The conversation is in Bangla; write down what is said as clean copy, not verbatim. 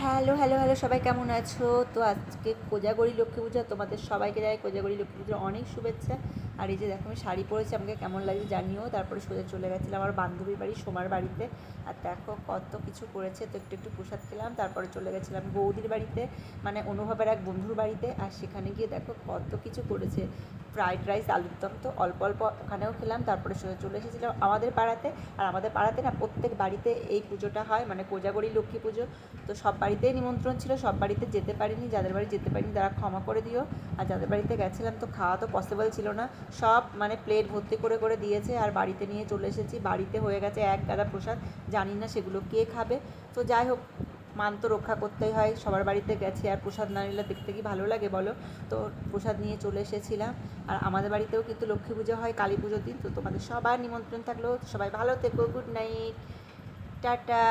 হ্যালো হ্যালো হ্যালো, সবাই কেমন আছো? তো আজকে কোজাগরি লক্ষ্মী পূজা, তোমাদের সবাইকে জানাই কোজাগরি লক্ষ্মী পুজোর অনেক শুভেচ্ছা। আর এই যে দেখো আমি শাড়ি পরেছি, আমাকে কেমন লাগছে জানিও। তারপরে সোজা চলে গেছিলাম আমার বান্ধবীর বাড়ি, সোমার বাড়িতে। আর দেখো কত কিছু করেছে, তো একটু একটু প্রসাদ খেলাম। তারপরে চলে গেছিলাম বৌদির বাড়িতে, মানে অনুভবের এক বন্ধুর বাড়িতে। আর সেখানে গিয়ে দেখো কত কিছু করেছে, ফ্রাইড রাইস, আলুর দম, তো অল্প অল্প ওখানেও খেলাম। তারপরে সোজা চলে এসেছিলাম আমাদের পাড়াতে। আর আমাদের পাড়াতে না প্রত্যেক বাড়িতে এই পুজোটা হয়, মানে কোজাগরি লক্ষ্মী পুজো। তো সব বাড়িতেই নিমন্ত্রণ ছিল, সব বাড়িতে যেতে পারিনি। যাদের বাড়ি যেতে পারিনি তারা ক্ষমা করে দিও। আর যাদের বাড়িতে গেছিলাম তো খাওয়া তো পসিবল ছিল না। সব মানে প্লেট ভর্তি করে করে দিয়েছে, আর বাড়িতে নিয়ে চলে এসেছি। বাড়িতে হয়ে গেছে এক গাদা প্রসাদ, জানি না সেগুলো কে খাবে। তো যাই হোক, মান তো রক্ষা করতেই হয়, সবার বাড়িতে গেছে আর প্রসাদ না নিলে দেখতে কি ভালো লাগে বলো। তো প্রসাদ নিয়ে চলে এসেছিলাম। আর আমাদের বাড়িতেও কিন্তু লক্ষ্মী পুজো হয় কালী পুজোর দিন। তো তোমাদের সবার নিমন্ত্রণ থাকলো, সবাই ভালো থেকো, গুড নাইট, টাটা।